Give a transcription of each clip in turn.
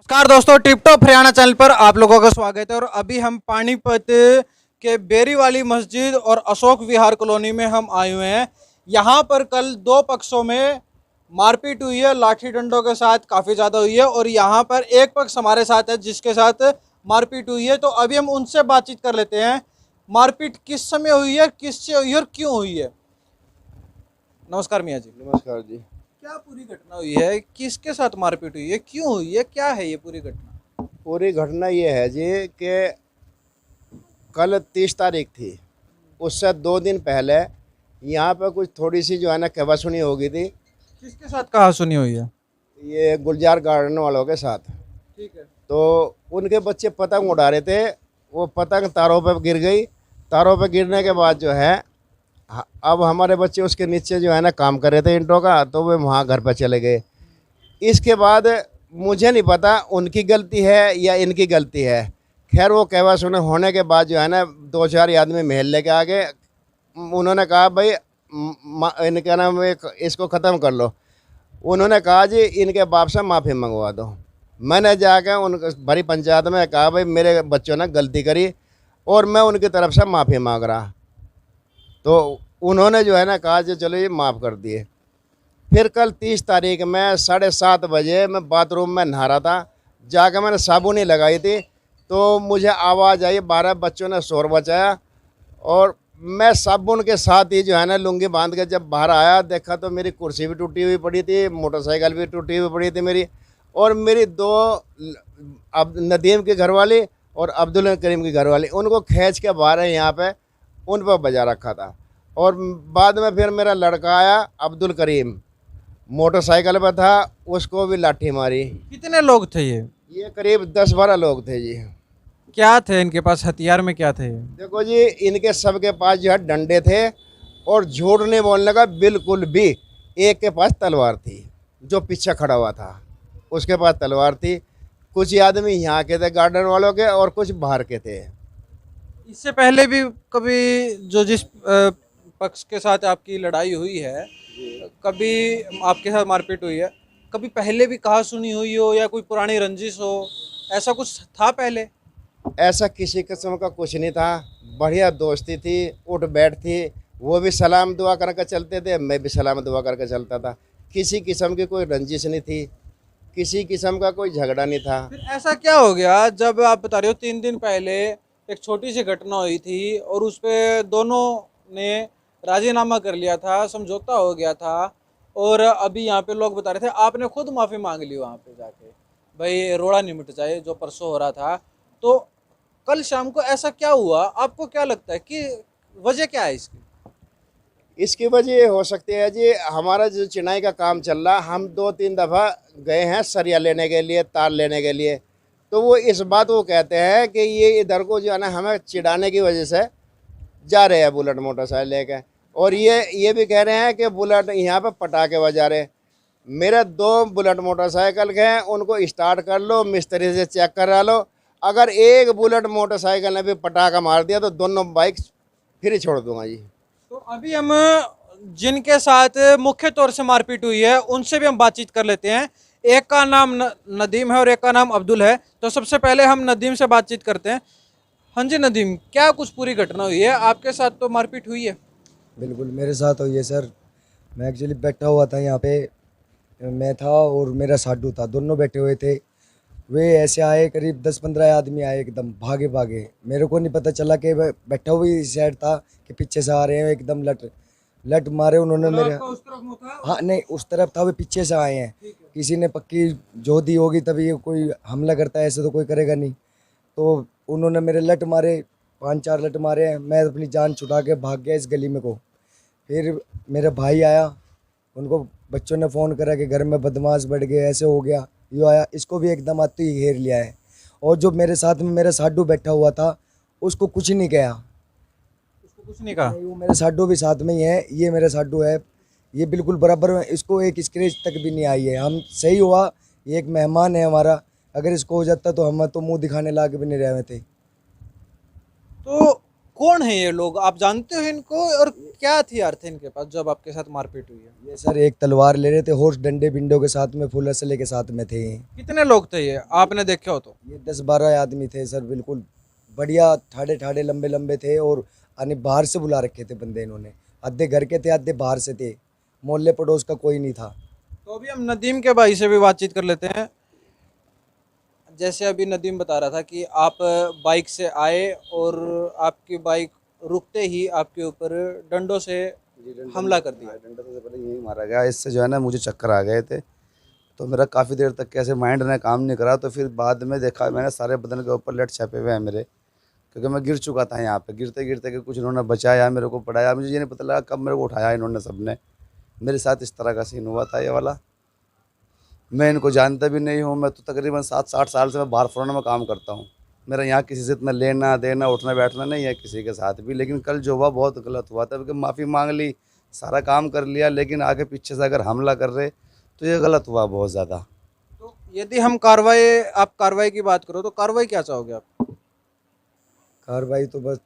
नमस्कार दोस्तों, tip top Haryana channel पर आप लोगों का स्वागत है। और अभी हम पानीपत के बेरी वाली मस्जिद और अशोक विहार कॉलोनी में हम आए हुए हैं। यहाँ पर कल दो पक्षों में मारपीट हुई है, लाठी डंडों के साथ काफ़ी ज़्यादा हुई है। और यहाँ पर एक पक्ष हमारे साथ है जिसके साथ मारपीट हुई है, तो अभी हम उनसे बातचीत कर लेते हैं। मारपीट किस समय हुई है, किससे हुई है और क्यों हुई है? नमस्कार मियाँ जी। नमस्कार जी। क्या पूरी घटना हुई है, किसके साथ मारपीट हुई है, क्यों हुई है, क्या है ये पूरी घटना? पूरी घटना ये है जी कि कल 30 तारीख थी। उससे 2 दिन पहले यहाँ पे कुछ थोड़ी सी जो है ना कहासुनी हो गई थी। किसके साथ कहा सुनी हुई है? ये गुलजार गार्डन वालों के साथ। ठीक है। तो उनके बच्चे पतंग उड़ा रहे थे, वो पतंग तारों पे गिर गई। तारों पे गिरने के बाद जो है अब हमारे बच्चे उसके नीचे जो है ना काम कर रहे थे ईंटों का, तो वे वहाँ घर पर चले गए। इसके बाद मुझे नहीं पता उनकी गलती है या इनकी गलती है। खैर वो कहवा सुने होने के बाद जो है ना 2-4 आदमी महल लेके आ गए। उन्होंने कहा भाई इनका नाम इसको ख़त्म कर लो। उन्होंने कहा जी इनके बाप से माफ़ी मंगवा दो। मैंने जाकर उन भरी पंचायत में कहा भाई मेरे बच्चों ने गलती करी और मैं उनकी तरफ से माफ़ी मांग रहा। तो उन्होंने जो है ना कहा जी चलो ये माफ़ कर दिए। फिर कल 30 तारीख में 7:30 बजे मैं बाथरूम में नहा रहा था। जाकर मैंने साबुनी लगाई थी तो मुझे आवाज़ आई, 12 बच्चों ने शोर मचाया। और मैं साबुन के साथ ही जो है ना लुंगी बांध के जब बाहर आया, देखा तो मेरी कुर्सी भी टूटी हुई पड़ी थी, मोटरसाइकिल भी टूटी हुई पड़ी थी मेरी। और मेरी दो अब नदीम की घरवाली और अब्दुल करीम की घरवाली, उनको खींच के बाहर यहाँ पे उन पर बजा रखा था। और बाद में फिर मेरा लड़का आया अब्दुल करीम, मोटरसाइकिल पर था, उसको भी लाठी मारी। कितने लोग थे ये? करीब 10-12 लोग थे जी। क्या थे इनके पास, हथियार में क्या थे? देखो जी इनके सबके पास जो है डंडे थे और झूठ नहीं बोलने का बिल्कुल भी। एक के पास तलवार थी, जो पीछे खड़ा हुआ था उसके पास तलवार थी। कुछ आदमी यहाँ के थे गार्डन वालों के और कुछ बाहर के थे। इससे पहले भी कभी जिस पक्ष के साथ आपकी लड़ाई हुई है, कभी आपके साथ मारपीट हुई है, कभी पहले भी कहा सुनी हुई हो या कोई पुरानी रंजिश हो, ऐसा कुछ था पहले? ऐसा किसी किस्म का कुछ नहीं था। बढ़िया दोस्ती थी, उठ बैठ थी। वो भी सलाम दुआ करके चलते थे, मैं भी सलाम दुआ करके चलता था। किसी किस्म की कोई रंजिश नहीं थी, किसी किस्म का कोई झगड़ा नहीं था। फिर ऐसा क्या हो गया जब आप बता रहे हो 3 दिन पहले एक छोटी सी घटना हुई थी और उस पे दोनों ने राजीनामा कर लिया था, समझौता हो गया था, और अभी यहाँ पे लोग बता रहे थे आपने खुद माफ़ी मांग ली वहाँ पे जाके, भाई रोड़ा नहीं मिट जाए जो परसों हो रहा था। तो कल शाम को ऐसा क्या हुआ, आपको क्या लगता है कि वजह क्या है इसकी? इसकी वजह ये हो सकती है जी, हमारा जो चिनाई का काम चल रहा, हम 2-3 दफ़ा गए हैं सरिया लेने के लिए, तार लेने के लिए। तो वो इस बात को कहते हैं कि ये इधर को जो है ना हमें चिढ़ाने की वजह से जा रहे हैं बुलेट मोटरसाइकिल लेके। और ये भी कह रहे हैं कि बुलेट यहाँ पे पटाखे बजा रहे। मेरे 2 बुलेट मोटरसाइकिल के हैं, उनको स्टार्ट कर लो, मिस्त्री से चेक करा लो। अगर एक बुलेट मोटरसाइकिल ने भी पटाखा मार दिया तो दोनों बाइक फिर ही छोड़ दूंगा जी। तो अभी हम जिनके साथ मुख्य तौर से मारपीट हुई है उनसे भी हम बातचीत कर लेते हैं। एक का नाम नदीम है और एक का नाम अब्दुल है। तो सबसे पहले हम नदीम से बातचीत करते हैं। हाँ जी नदीम, क्या कुछ पूरी घटना हुई है? आपके साथ तो मारपीट हुई है। बिल्कुल मेरे साथ हुई है सर। मैं एक्चुअली बैठा हुआ था यहाँ पे, मैं था और मेरा साडू था, दोनों बैठे हुए थे। वे ऐसे आए, करीब 10-15 आदमी आए, एकदम भागे भागे। मेरे को नहीं पता चला कि मैं बैठा हुआ ही साइड था कि पीछे से आ रहे हैं, एकदम लट लट मारे उन्होंने मेरे। आपका उस तरफ मुंह था? हाँ नहीं, उस तरफ था, वे पीछे से आए हैं। किसी ने पक्की जो दी होगी तभी ये कोई हमला करता है, ऐसे तो कोई करेगा नहीं। तो उन्होंने मेरे लट मारे, 5-4 लट मारे हैं। मैं अपनी जान छुड़ा के भाग गया इस गली में को। फिर मेरा भाई आया, उनको बच्चों ने फ़ोन करा कि घर में बदमाश बढ़ गए, ऐसे हो गया। यो आया, इसको भी एकदम आते ही घेर लिया है। और जो मेरे साथ में मेरा साडू बैठा हुआ था उसको कुछ नहीं कहा। उसको कुछ नहीं कहा? नहीं, वो मेरा साडू भी साथ में ही है, ये मेरा साडू है, ये बिल्कुल बराबर में। इसको एक स्क्रैच तक भी नहीं आई है। हम सही हुआ, ये एक मेहमान है हमारा, अगर इसको हो जाता तो हम तो मुंह दिखाने लायक भी नहीं रहे थे। तो कौन है ये लोग, आप जानते हो इनको, और क्या हथियार थे इनके पास जब आपके साथ मारपीट हुई है? ये सर एक तलवार ले रहे थे, हॉर्स डंडे बिंडों के साथ में, फुल असले के साथ में थे। कितने लोग थे ये, आपने देखे हो तो? ये 10-12 आदमी थे सर, बिल्कुल बढ़िया, ठाड़े ठाड़े लंबे लंबे थे। और अने बाहर से बुला रखे थे बंदे इन्होंने, आधे घर के थे आधे बाहर से थे, मोहल्ले पड़ोस का कोई नहीं था। तो अभी हम नदीम के भाई से भी बातचीत कर लेते हैं। जैसे अभी नदीम बता रहा था कि आप बाइक से आए और आपकी बाइक रुकते ही आपके ऊपर डंडों से हमला कर दिया। डंडा से पहले यही मारा गया। इससे जो है ना मुझे चक्कर आ गए थे, तो मेरा काफ़ी देर तक कैसे माइंड ने काम नहीं करा। तो फिर बाद में देखा मैंने, सारे बदन के ऊपर लट छपे हुए हैं मेरे, क्योंकि मैं गिर चुका था यहाँ पे। गिरते गिरते के कुछ इन्होंने बचाया, मेरे को पढ़ाया, मुझे ये नहीं पता लगा कब मेरे को उठाया इन्होंने। सबने मेरे साथ इस तरह का सीन हुआ था ये वाला। मैं इनको जानता भी नहीं हूँ। मैं तो तकरीबन 7-8 साल से मैं बाहर फॉरन में काम करता हूँ। मेरा यहाँ किसी से इतना लेना देना उठना बैठना नहीं है किसी के साथ भी। लेकिन कल जो हुआ बहुत गलत हुआ था, क्योंकि माफ़ी मांग ली, सारा काम कर लिया, लेकिन आगे पीछे से अगर हमला कर रहे तो ये गलत हुआ बहुत ज़्यादा। तो यदि हम कार्रवाई, आप कार्रवाई की बात करो तो कार्रवाई क्या चाहोगे आप? कार्रवाई तो बस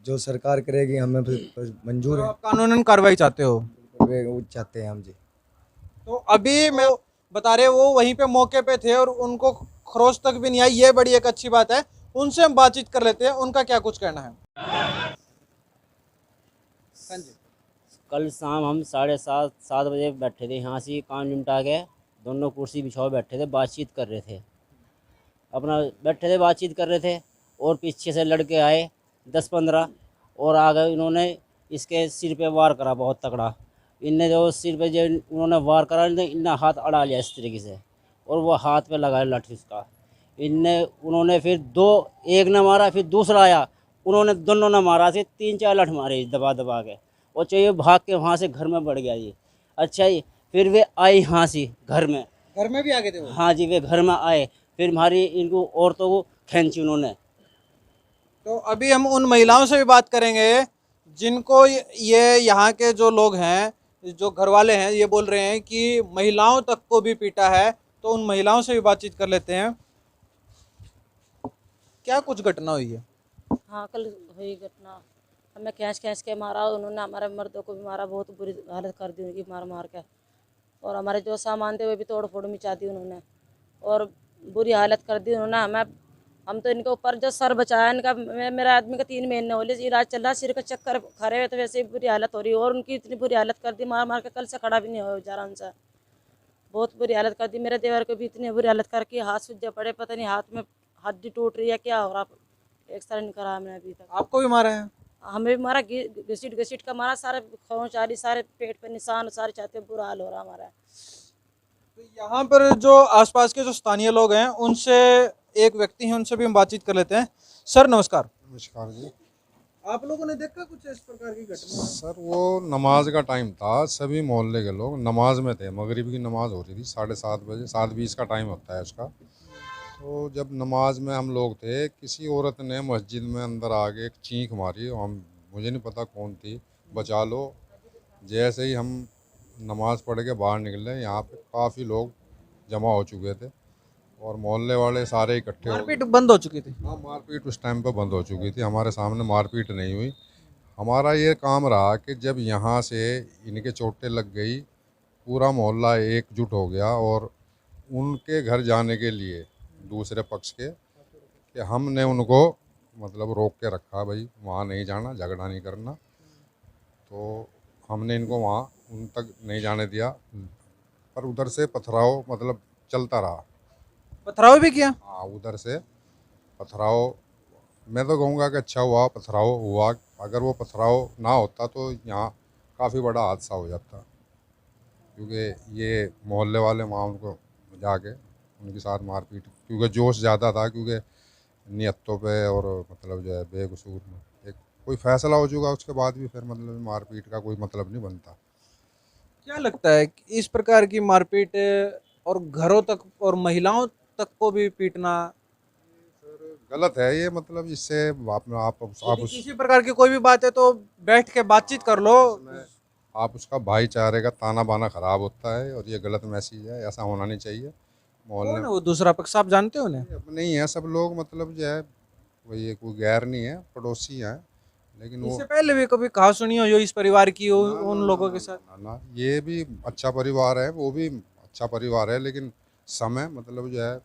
जो सरकार करेगी हमें बस मंजूर तो है। आप कानूनन कार्रवाई चाहते हो? वो चाहते हैं हम जी। तो अभी मैं बता रहे, वो वहीं पे मौके पे थे और उनको खरोच तक भी नहीं आई, ये बड़ी एक अच्छी बात है। उनसे हम बातचीत कर लेते हैं, उनका क्या कुछ कहना है। हाँ जी। कल शाम हम 7:30 बजे बैठे थे, यहाँ से कान निमटा के दोनों कुर्सी बिछाओ बैठे थे, बातचीत कर रहे थे। अपना बैठे थे बातचीत कर रहे थे, और पीछे से लड़के आए 10-15 और आ गए। इन्होंने इसके सिर पे वार करा बहुत तगड़ा। इनने जो सिर पे जो उन्होंने वार करा, इनने हाथ अड़ा लिया इस तरीके से, और वो हाथ पे लगाया लाठी उसका। उन्होंने फिर एक ने मारा, फिर दूसरा आया, उन्होंने दोनों ने मारा, फिर 3-4 लठ मारे दबा दबा के, और चाहिए भाग के वहाँ से घर में बढ़ गया जी। अच्छा जी, फिर वे आए यहाँ से घर में भी आ गए थे वो? हाँ जी, वे घर में आए, फिर हमारी इनको औरतों को खींची उन्होंने। तो अभी हम उन महिलाओं से भी बात करेंगे जिनको ये यहाँ के जो लोग हैं, जो घर वाले हैं, ये बोल रहे हैं कि महिलाओं तक को भी पीटा है। तो उन महिलाओं से भी बातचीत कर लेते हैं। क्या कुछ घटना हुई है? हाँ, कल हुई घटना। हमें खींच खींच के मारा, उन्होंने हमारे मर्दों को भी मारा, बहुत बुरी हालत कर दी उनकी मार मार के। और हमारे जो सामान थे वो भी तोड़ फोड़ मचा दी उन्होंने, और बुरी हालत कर दी उन्होंने। हम तो इनके ऊपर जो सर बचाया इनका, मेरा आदमी का 3 महीने हो गए इलाज चल रहा, सिर का चक्कर खा रहे हुए, तो वैसे ही बुरी हालत हो रही है। और उनकी इतनी बुरी हालत कर दी मार मार के, कल से खड़ा भी नहीं हो बेचारा उनसे, बहुत बुरी हालत कर दी। मेरे देवर को भी इतनी बुरी हालत करके हाथ सूजे पड़े, पता नहीं हाथ में हड्डी टूट रही है क्या हो रहा, एक्सरे नहीं करा हमने अभी तक। आपको भी मारा है? हमें भी मारा, घसीट घसीट का मारा, सारे खोंच आ रही, सारे पेट पे निशान, सारे चाहते बुरा हाल हो रहा हमारा। तो यहाँ पर जो आसपास के जो स्थानीय लोग हैं, उनसे एक व्यक्ति हैं, उनसे भी हम बातचीत कर लेते हैं। सर नमस्कार। नमस्कार जी। आप लोगों ने देखा कुछ इस प्रकार की घटना? सर वो नमाज का टाइम था, सभी मोहल्ले के लोग नमाज में थे। मगरिब की नमाज हो रही थी 7:30 बजे, 7:20 का टाइम होता है उसका। तो जब नमाज में हम लोग थे, किसी औरत ने मस्जिद में अंदर आके एक चीख मारी। मुझे नहीं पता कौन थी, बचा लो। जैसे ही हम नमाज पढ़ के बाहर निकले, यहाँ पे काफ़ी लोग जमा हो चुके थे और मोहल्ले वाले सारे इकट्ठे हो गए। मारपीट बंद हो चुकी थी? हाँ, मारपीट उस टाइम पे बंद हो चुकी थी। हमारे सामने मारपीट नहीं हुई। हमारा ये काम रहा कि जब यहाँ से इनके चोटें लग गई, पूरा मोहल्ला एकजुट हो गया और उनके घर जाने के लिए दूसरे पक्ष के, कि हमने उनको मतलब रोक के रखा, भाई वहाँ नहीं जाना, झगड़ा नहीं करना। तो हमने इनको वहाँ उन तक नहीं जाने दिया, पर उधर से पथराव मतलब चलता रहा। पथराव भी किया? हाँ, उधर से पथराव, मैं तो कहूँगा कि अच्छा हुआ पथराव हुआ। अगर वो पथराव ना होता तो यहाँ काफ़ी बड़ा हादसा हो जाता, क्योंकि ये मोहल्ले वाले वहाँ उनको जाके उनके साथ मारपीट, क्योंकि जोश ज़्यादा था, क्योंकि नियतों पे और मतलब जो है बेकसूर में एक कोई फैसला हो चुका, उसके बाद भी फिर मतलब मारपीट का कोई मतलब नहीं बनता। क्या लगता है कि इस प्रकार की मारपीट और घरों तक और महिलाओं तक को भी पीटना गलत है ये, मतलब इससे आप उस किसी प्रकार की कोई भी बात है तो बैठ के बातचीत कर लो। आप उसका भाईचारे का ताना बाना खराब होता है और ये गलत मैसेज है, ऐसा होना नहीं चाहिए। कौन मोहल्ले है वो दूसरा पक्ष, आप जानते हो उन्हें? अपने ही हैं सब लोग, मतलब जो है वही कोई गैर नहीं है, पड़ोसी हैं, लेकिन वो इससे पहले भी कभी कहा सुनी हो जो इस परिवार की हो उन लोगों के साथ? ना ये भी अच्छा परिवार है, वो भी अच्छा परिवार है, लेकिन समय मतलब जो है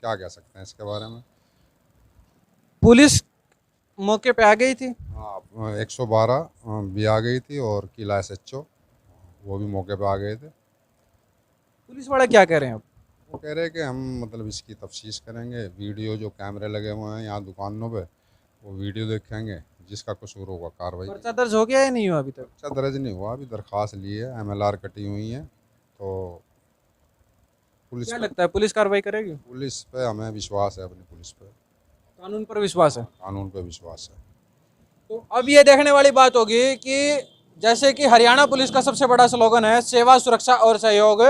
क्या कह सकते हैं इसके बारे में। पुलिस मौके पे आ गई थी? हाँ, 112 भी आ गई थी और किला SHO वो भी मौके पे आ गए थे। पुलिस वाले क्या कह रहे हैं अब? वो कह रहे हैं कि हम मतलब इसकी तफ्तीश करेंगे, वीडियो जो कैमरे लगे हुए हैं यहाँ दुकानों पे वो वीडियो देखेंगे, जिसका कसूर होगा कार्रवाई। पर्चा दर्ज हो गया या नहीं हुआ अभी तक? पर्चा दर्ज नहीं हुआ, अभी दरख्वास्त ली है, MLR कटी हुई है, तो पुलिस क्या लगता है पुलिस कार्रवाई करेगी? पुलिस पे हमें विश्वास है, अपनी पुलिस पे, कानून पर विश्वास है। कानून पे विश्वास है। तो अब ये देखने वाली बात होगी कि जैसे कि हरियाणा पुलिस का सबसे बड़ा स्लोगन है सेवा, सुरक्षा और सहयोग,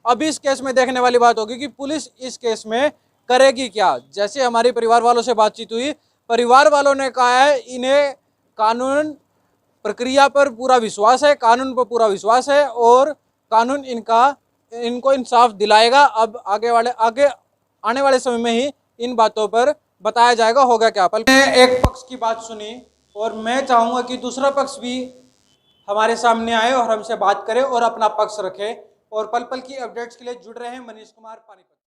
अब इस केस में देखने वाली बात होगी कि पुलिस इस केस में करेगी क्या। जैसे हमारी परिवार वालों से बातचीत हुई, परिवार वालों ने कहा है इन्हें कानून प्रक्रिया पर पूरा विश्वास है, कानून पर पूरा विश्वास है और कानून इनको इंसाफ दिलाएगा। अब आगे आने वाले समय में ही इन बातों पर बताया जाएगा होगा क्या। पल एक पक्ष की बात सुनी और मैं चाहूँगा कि दूसरा पक्ष भी हमारे सामने आए और हमसे बात करे और अपना पक्ष रखे। और पल पल की अपडेट्स के लिए जुड़ रहे हैं मनीष कुमार पानीपत।